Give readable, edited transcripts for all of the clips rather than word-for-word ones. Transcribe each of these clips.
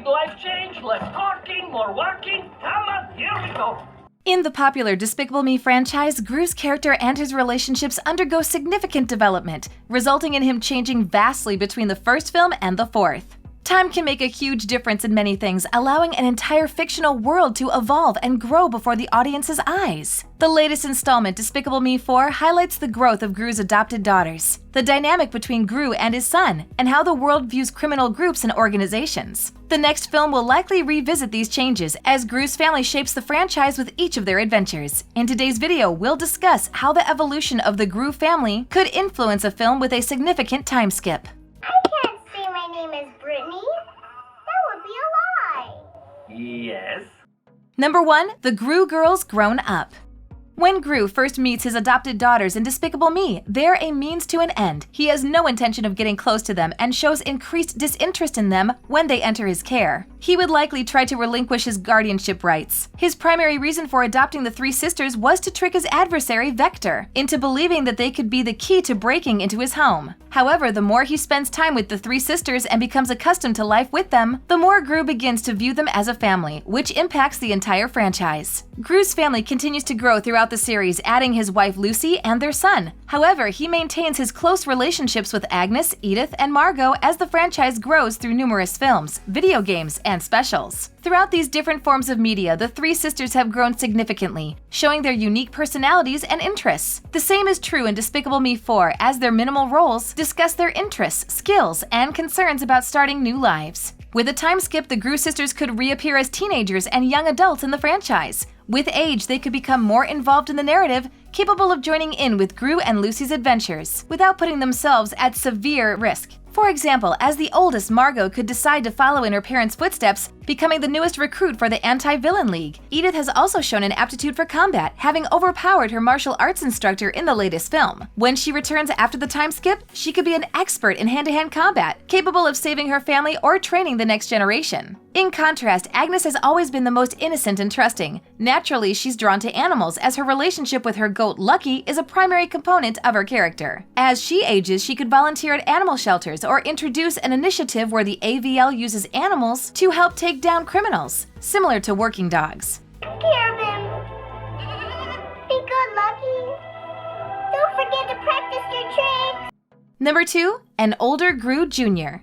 big life change, less talking, more walking. Come on, here we go. In the popular Despicable Me franchise, Gru's character and his relationships undergo significant development, resulting in him changing vastly between the first film and the fourth. Time can make a huge difference in many things, allowing an entire fictional world to evolve and grow before the audience's eyes. The latest installment, Despicable Me 4, highlights the growth of Gru's adopted daughters, the dynamic between Gru and his son, and how the world views criminal groups and organizations. The next film will likely revisit these changes as Gru's family shapes the franchise with each of their adventures. In today's video, we'll discuss how the evolution of the Gru family could influence a film with a significant time skip. Yes. Number 1. The Gru Girls Grown Up. When Gru first meets his adopted daughters in Despicable Me, they're a means to an end. He has no intention of getting close to them and shows increased disinterest in them when they enter his care. He would likely try to relinquish his guardianship rights. His primary reason for adopting the three sisters was to trick his adversary, Vector, into believing that they could be the key to breaking into his home. However, the more he spends time with the three sisters and becomes accustomed to life with them, the more Gru begins to view them as a family, which impacts the entire franchise. Gru's family continues to grow throughout the series, adding his wife Lucy and their son. However, he maintains his close relationships with Agnes, Edith, and Margot as the franchise grows through numerous films, video games, and specials. Throughout these different forms of media, the three sisters have grown significantly, showing their unique personalities and interests. The same is true in Despicable Me 4, as their minimal roles discuss their interests, skills, and concerns about starting new lives. With a time skip, the Gru sisters could reappear as teenagers and young adults in the franchise. With age, they could become more involved in the narrative, capable of joining in with Gru and Lucy's adventures, without putting themselves at severe risk. For example, as the oldest, Margot could decide to follow in her parents' footsteps, becoming the newest recruit for the Anti-Villain League. Edith has also shown an aptitude for combat, having overpowered her martial arts instructor in the latest film. When she returns after the time skip, she could be an expert in hand-to-hand combat, capable of saving her family or training the next generation. In contrast, Agnes has always been the most innocent and trusting. Naturally, she's drawn to animals, as her relationship with her goat Lucky is a primary component of her character. As she ages, she could volunteer at animal shelters or introduce an initiative where the AVL uses animals to help take down criminals, similar to working dogs. Take care of him. Be good, Lucky. Don't forget to practice your tricks. Number 2. An older Gru Jr.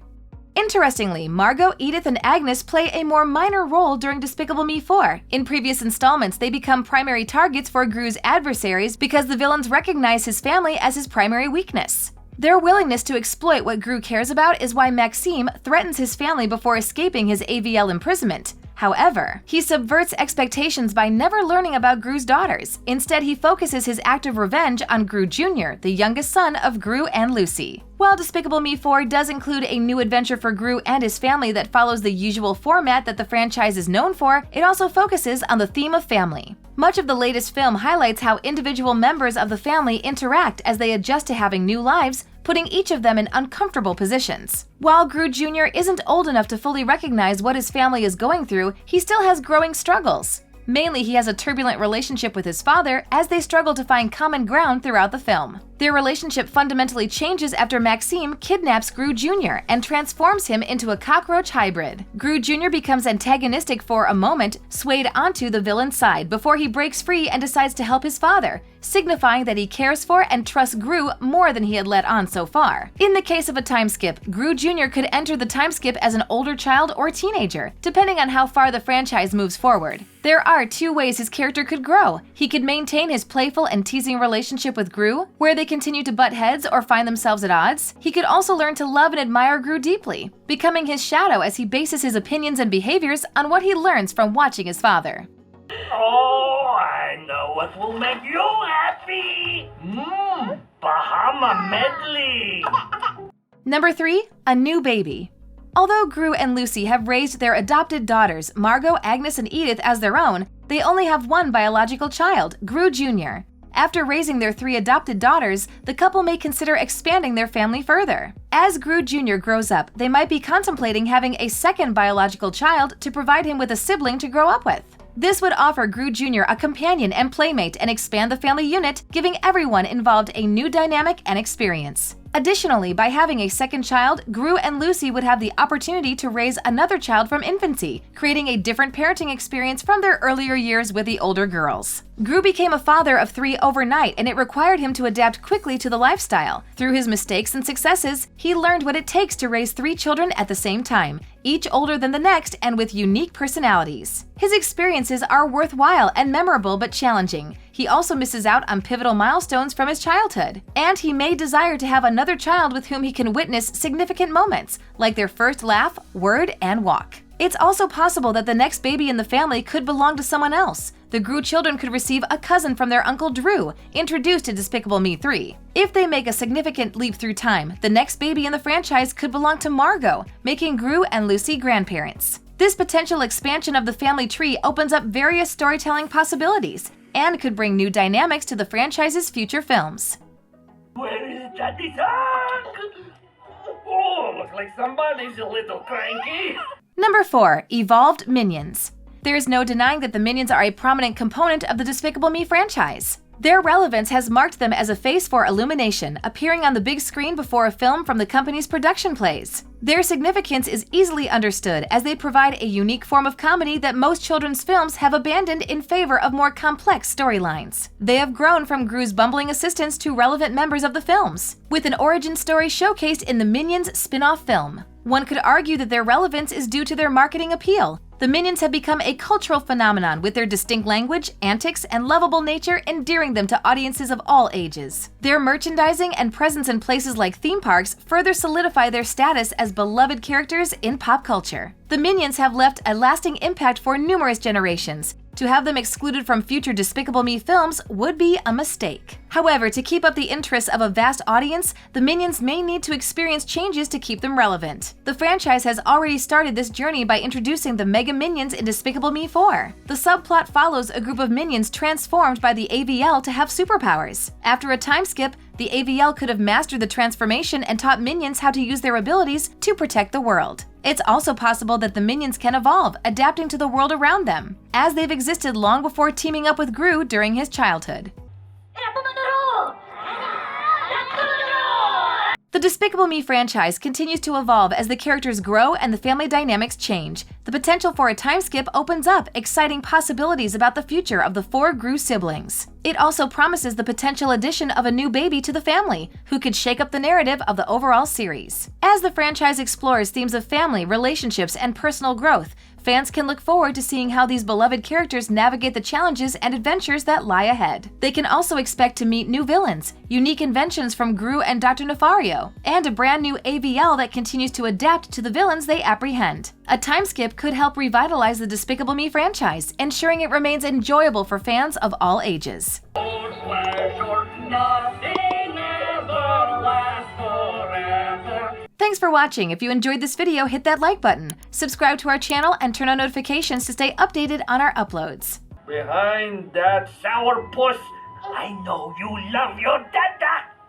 Interestingly, Margot, Edith, and Agnes play a more minor role during Despicable Me 4. In previous installments, they become primary targets for Gru's adversaries because the villains recognize his family as his primary weakness. Their willingness to exploit what Gru cares about is why Maxime threatens his family before escaping his AVL imprisonment. However, he subverts expectations by never learning about Gru's daughters. Instead, he focuses his act of revenge on Gru Jr., the youngest son of Gru and Lucy. While Despicable Me 4 does include a new adventure for Gru and his family that follows the usual format that the franchise is known for, it also focuses on the theme of family. Much of the latest film highlights how individual members of the family interact as they adjust to having new lives, putting each of them in uncomfortable positions. While Gru Jr. isn't old enough to fully recognize what his family is going through, he still has growing struggles. Mainly, he has a turbulent relationship with his father as they struggle to find common ground throughout the film. Their relationship fundamentally changes after Maxime kidnaps Gru Jr. and transforms him into a cockroach hybrid. Gru Jr. becomes antagonistic for a moment, swayed onto the villain's side before he breaks free and decides to help his father, signifying that he cares for and trusts Gru more than he had let on so far. In the case of a time skip, Gru Jr. could enter the time skip as an older child or teenager, depending on how far the franchise moves forward. There are two ways his character could grow. He could maintain his playful and teasing relationship with Gru, where they continue to butt heads or find themselves at odds. He could also learn to love and admire Gru deeply, becoming his shadow as he bases his opinions and behaviors on what he learns from watching his father. Oh, I know what will make you happy. Bahama medley. Number 3. A new baby. Although Gru and Lucy have raised their adopted daughters, Margot, Agnes, and Edith, as their own, they only have one biological child, Gru Jr. After raising their 3 adopted daughters, the couple may consider expanding their family further. As Gru Jr. grows up, they might be contemplating having a second biological child to provide him with a sibling to grow up with. This would offer Gru Jr. a companion and playmate and expand the family unit, giving everyone involved a new dynamic and experience. Additionally, by having a second child, Gru and Lucy would have the opportunity to raise another child from infancy, creating a different parenting experience from their earlier years with the older girls. Gru became a father of 3 overnight, and it required him to adapt quickly to the lifestyle. Through his mistakes and successes, he learned what it takes to raise 3 children at the same time, each older than the next and with unique personalities. His experiences are worthwhile and memorable but challenging. He also misses out on pivotal milestones from his childhood, and he may desire to have another child with whom he can witness significant moments, like their first laugh, word, and walk. It's also possible that the next baby in the family could belong to someone else. The Gru children could receive a cousin from their uncle Drew, introduced in Despicable Me 3. If they make a significant leap through time, the next baby in the franchise could belong to Margot, making Gru and Lucy grandparents. This potential expansion of the family tree opens up various storytelling possibilities and could bring new dynamics to the franchise's future films. Where is Daddy's hug? Oh, looks like somebody's a little cranky. Number 4. Evolved Minions. There is no denying that the Minions are a prominent component of the Despicable Me franchise. Their relevance has marked them as a face for Illumination, appearing on the big screen before a film from the company's production plays. Their significance is easily understood as they provide a unique form of comedy that most children's films have abandoned in favor of more complex storylines. They have grown from Gru's bumbling assistants to relevant members of the films, with an origin story showcased in the Minions spin-off film. One could argue that their relevance is due to their marketing appeal. The Minions have become a cultural phenomenon with their distinct language, antics, and lovable nature endearing them to audiences of all ages. Their merchandising and presence in places like theme parks further solidify their status as beloved characters in pop culture. The Minions have left a lasting impact for numerous generations. To have them excluded from future Despicable Me films would be a mistake. However, to keep up the interests of a vast audience, the Minions may need to experience changes to keep them relevant. The franchise has already started this journey by introducing the Mega Minions in Despicable Me 4. The subplot follows a group of Minions transformed by the AVL to have superpowers. After a time skip, the AVL could have mastered the transformation and taught Minions how to use their abilities to protect the world. It's also possible that the Minions can evolve, adapting to the world around them, as they've existed long before teaming up with Gru during his childhood. The Despicable Me franchise continues to evolve as the characters grow and the family dynamics change. The potential for a time skip opens up exciting possibilities about the future of the 4 Gru siblings. It also promises the potential addition of a new baby to the family, who could shake up the narrative of the overall series. As the franchise explores themes of family, relationships, and personal growth, fans can look forward to seeing how these beloved characters navigate the challenges and adventures that lie ahead. They can also expect to meet new villains, unique inventions from Gru and Dr. Nefario, and a brand new AVL that continues to adapt to the villains they apprehend. A time skip could help revitalize the Despicable Me franchise, ensuring it remains enjoyable for fans of all ages. Old flash or nothing ever lasts forever. Thanks for watching. If you enjoyed this video, hit that like button, subscribe to our channel, and turn on notifications to stay updated on our uploads. Behind that sourpuss, I know you love your dada.